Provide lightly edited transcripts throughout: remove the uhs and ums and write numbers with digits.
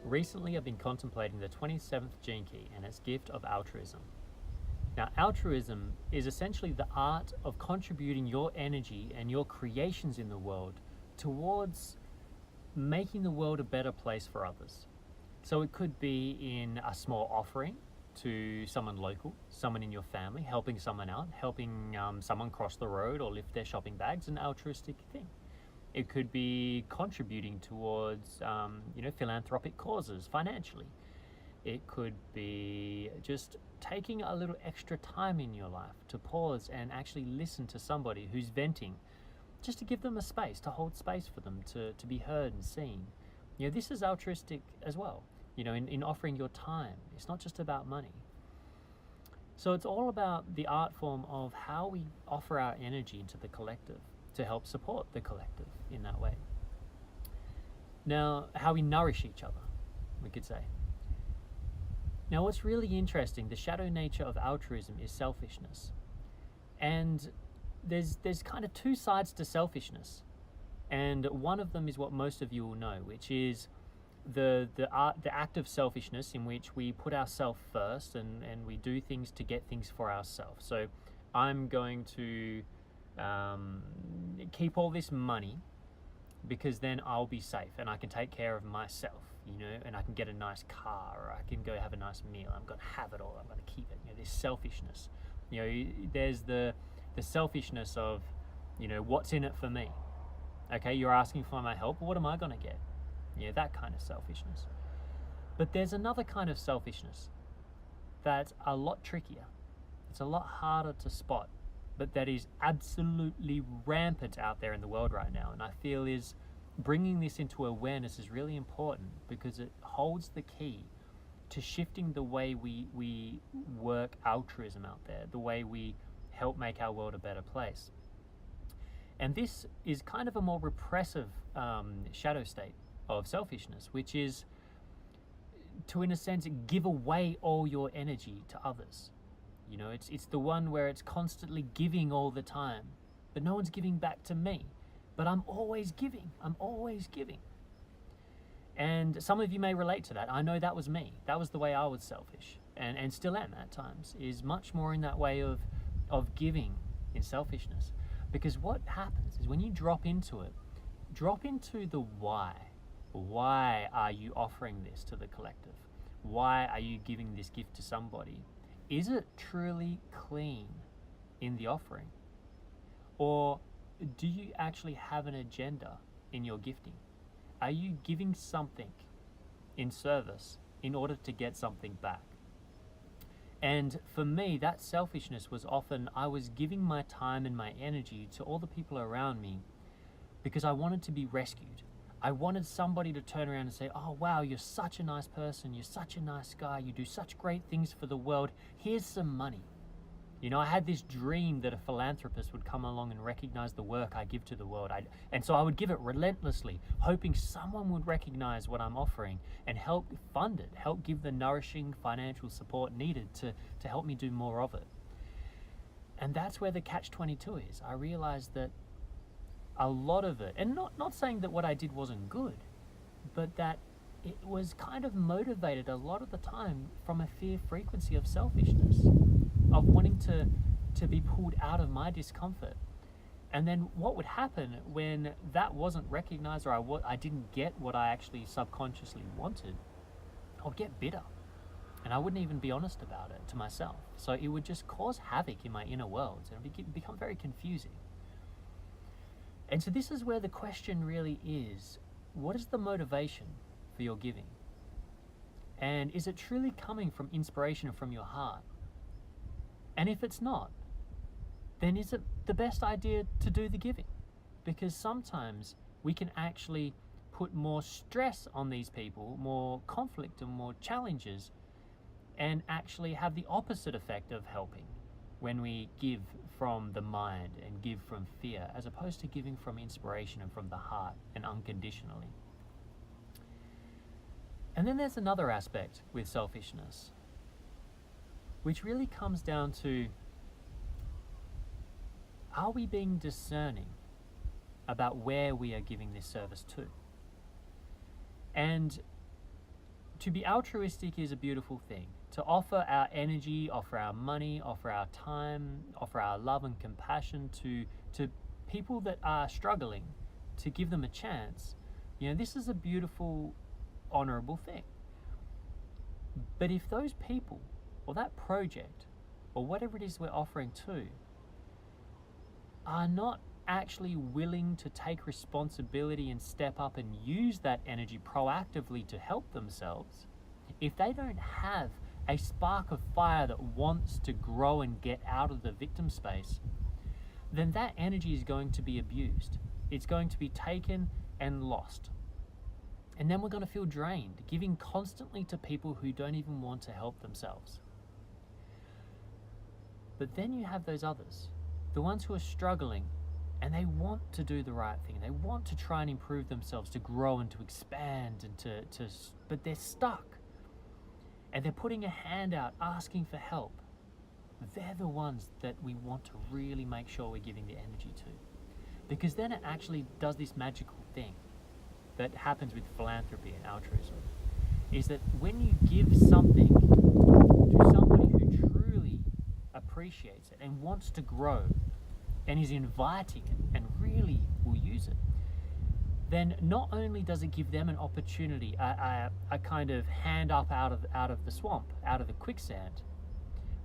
Recently, I've been contemplating the 27th gene key and its gift of altruism. Now, altruism is essentially the art of contributing your energy and your creations in the world towards making the world a better place for others. So it could be in a small offering to someone local, someone in your family, helping someone out, helping someone cross the road or lift their shopping bags, an altruistic thing. It could be contributing towards, philanthropic causes financially. It could be just taking a little extra time in your life to pause and actually listen to somebody who's venting, just to give them a space, to hold space for them to be heard and seen. This is altruistic as well. In offering your time, it's not just about money. So it's all about the art form of how we offer our energy into the collective to help support the collective in that way. Now, how we nourish each other, we could say. Now, what's really interesting, the shadow nature of altruism is selfishness. And there's kind of two sides to selfishness. And one of them is what most of you will know, which is the act of selfishness in which we put ourselves first and we do things to get things for ourselves. So I'm going to keep all this money because then I'll be safe and I can take care of myself, and I can get a nice car or I can go have a nice meal. I'm going to have it all. I'm going to keep it. This selfishness. There's the selfishness of, what's in it for me? Okay, you're asking for my help. What am I going to get? That kind of selfishness. But there's another kind of selfishness that's a lot trickier. It's a lot harder to spot, but that is absolutely rampant out there in the world right now. And I feel is bringing this into awareness is really important because it holds the key to shifting the way we work altruism out there, the way we help make our world a better place. And this is kind of a more repressive shadow state of selfishness, which is to, in a sense, give away all your energy to others. It's the one where it's constantly giving all the time, but no one's giving back to me. But I'm always giving. And some of you may relate to that. I know that was me. That was the way I was selfish, and still am at times, is much more in that way of giving in selfishness. Because what happens is when you drop into it, drop into the why. Why are you offering this to the collective? Why are you giving this gift to somebody? Is it truly clean in the offering? Or do you actually have an agenda in your gifting? Are you giving something in service in order to get something back? And for me, that selfishness was often I was giving my time and my energy to all the people around me because I wanted to be rescued. I wanted somebody to turn around and say, oh, wow, you're such a nice person. You're such a nice guy. You do such great things for the world. Here's some money. I had this dream that a philanthropist would come along and recognize the work I give to the world. And so I would give it relentlessly, hoping someone would recognize what I'm offering and help fund it, help give the nourishing financial support needed to help me do more of it. And that's where the catch-22 is. I realized that a lot of it, and not saying that what I did wasn't good, but that it was kind of motivated a lot of the time from a fear frequency of selfishness, of wanting to be pulled out of my discomfort. And then what would happen when that wasn't recognized or I didn't get what I actually subconsciously wanted, I would get bitter. And I wouldn't even be honest about it to myself. So it would just cause havoc in my inner worlds and it would become very confusing. And so this is where the question really is, what is the motivation for your giving? And is it truly coming from inspiration from your heart? And if it's not, then is it the best idea to do the giving? Because sometimes we can actually put more stress on these people, more conflict and more challenges, and actually have the opposite effect of helping when we give from the mind and give from fear, as opposed to giving from inspiration and from the heart and unconditionally. And then there's another aspect with selfishness, which really comes down to, are we being discerning about where we are giving this service to? And to be altruistic is a beautiful thing. To offer our energy, offer our money, offer our time, offer our love and compassion to people that are struggling, to give them a chance, this is a beautiful, honorable thing. But if those people, or that project, or whatever it is we're offering to, are not actually willing to take responsibility and step up and use that energy proactively to help themselves, if they don't have a spark of fire that wants to grow and get out of the victim space, then that energy is going to be abused. It's going to be taken and lost. And then we're going to feel drained, giving constantly to people who don't even want to help themselves. But then you have those others, the ones who are struggling, and they want to do the right thing. They want to try and improve themselves, to grow and to expand, and but they're stuck. And they're putting a hand out, asking for help. They're the ones that we want to really make sure we're giving the energy to. Because then it actually does this magical thing that happens with philanthropy and altruism, is that when you give something to somebody who truly appreciates it and wants to grow and is inviting it and really will use it, then not only does it give them an opportunity, a kind of hand up out of the swamp, out of the quicksand,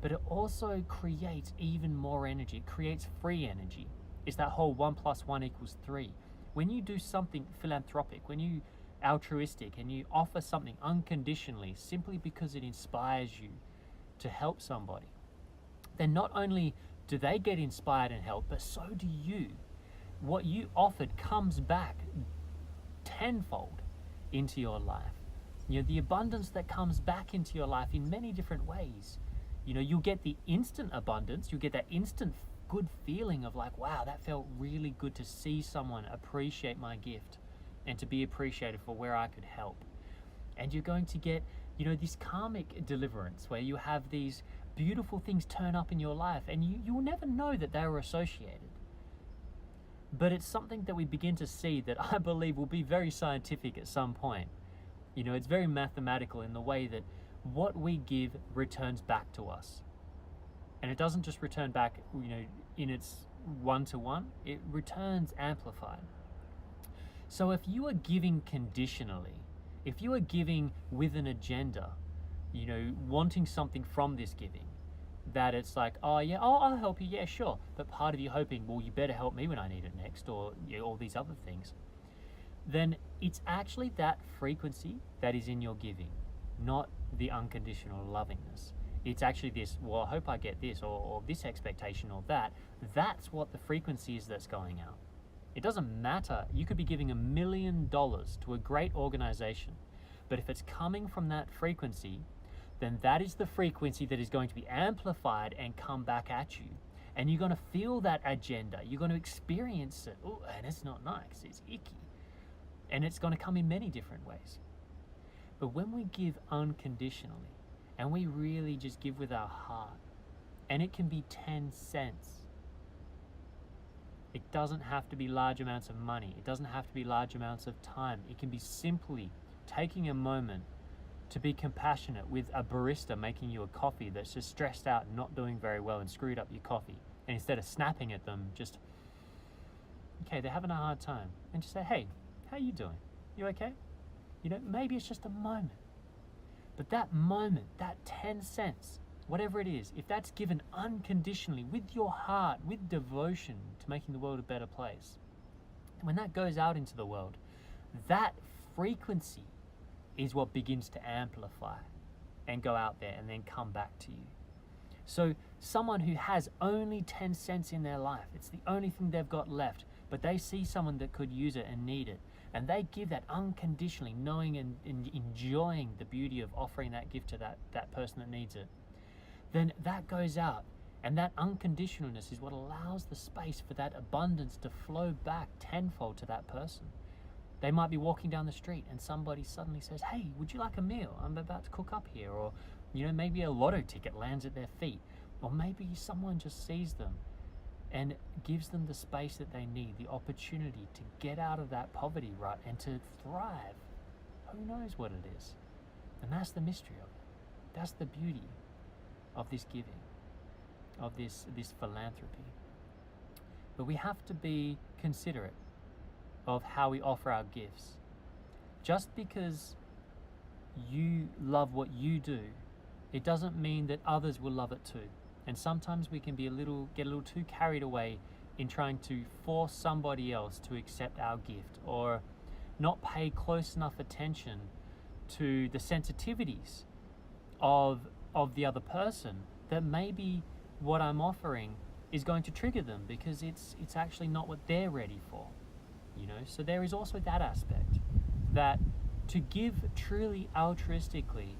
but it also creates even more energy. It creates free energy. It's that whole 1 + 1 = 3. When you do something philanthropic, when you altruistic and you offer something unconditionally simply because it inspires you to help somebody, then not only do they get inspired and help, but so do you. What you offered comes back tenfold into your life. The abundance that comes back into your life in many different ways. You'll get the instant abundance, you'll get that instant good feeling of like, wow, that felt really good to see someone appreciate my gift and to be appreciated for where I could help. And you're going to get, this karmic deliverance where you have these beautiful things turn up in your life and you'll never know that they were associated. But it's something that we begin to see that I believe will be very scientific at some point. It's very mathematical in the way that what we give returns back to us. And it doesn't just return back, in its one-to-one, it returns amplified. So if you are giving conditionally, if you are giving with an agenda, wanting something from this giving, that it's like, oh yeah, I'll help you, yeah, sure. But part of you hoping, well, you better help me when I need it next, or all these other things. Then it's actually that frequency that is in your giving, not the unconditional lovingness. It's actually this, well, I hope I get this, or this expectation, or that. That's what the frequency is that's going out. It doesn't matter. You could be giving $1 million to a great organization, but if it's coming from that frequency, then that is the frequency that is going to be amplified and come back at you. And you're going to feel that agenda. You're going to experience it. Oh, and it's not nice. It's icky. And it's going to come in many different ways. But when we give unconditionally, and we really just give with our heart, and it can be 10 cents. It doesn't have to be large amounts of money. It doesn't have to be large amounts of time. It can be simply taking a moment to be compassionate with a barista making you a coffee that's just stressed out and not doing very well and screwed up your coffee. And instead of snapping at them, just, okay, they're having a hard time. And just say, hey, how you doing? You okay? Maybe it's just a moment. But that moment, that 10 cents, whatever it is, if that's given unconditionally with your heart, with devotion to making the world a better place, when that goes out into the world, that frequency is what begins to amplify and go out there and then come back to you. So someone who has only 10 cents in their life, it's the only thing they've got left, but they see someone that could use it and need it, and they give that unconditionally, knowing and enjoying the beauty of offering that gift to that person that needs it, then that goes out. And that unconditionalness is what allows the space for that abundance to flow back tenfold to that person. They might be walking down the street and somebody suddenly says, hey, would you like a meal? I'm about to cook up here. Or, maybe a lotto ticket lands at their feet. Or maybe someone just sees them and gives them the space that they need, the opportunity to get out of that poverty rut and to thrive. Who knows what it is? And that's the mystery of it. That's the beauty of this giving, of this philanthropy. But we have to be considerate of how we offer our gifts. Just because you love what you do, it doesn't mean that others will love it too. And sometimes we can get a little too carried away in trying to force somebody else to accept our gift, or not pay close enough attention to the sensitivities of the other person, that maybe what I'm offering is going to trigger them because it's actually not what they're ready for. So there is also that aspect, that to give truly altruistically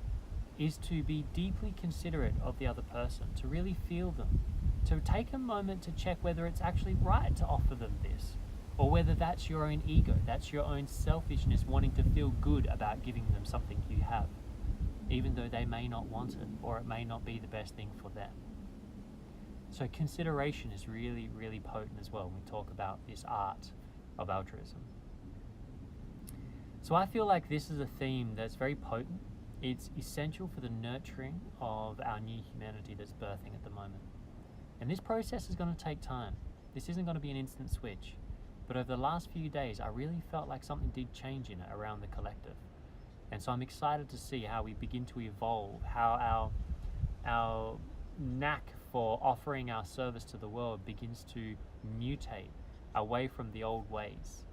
is to be deeply considerate of the other person, to really feel them, to take a moment to check whether it's actually right to offer them this, or whether that's your own ego, that's your own selfishness wanting to feel good about giving them something you have, even though they may not want it, or it may not be the best thing for them. So consideration is really, really potent as well when we talk about this art of altruism. So I feel like this is a theme that's very potent. It's essential for the nurturing of our new humanity that's birthing at the moment. And this process is going to take time. This isn't going to be an instant switch. But over the last few days, I really felt like something did change in it around the collective. And so I'm excited to see how we begin to evolve, how our knack for offering our service to the world begins to mutate away from the old ways,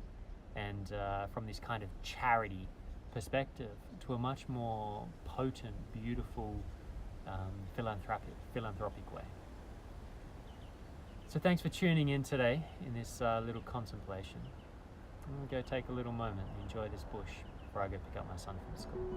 and from this kind of charity perspective to a much more potent, beautiful, philanthropic way. So thanks for tuning in today in this little contemplation. I'm going to go take a little moment and enjoy this bush before I go pick up my son from school.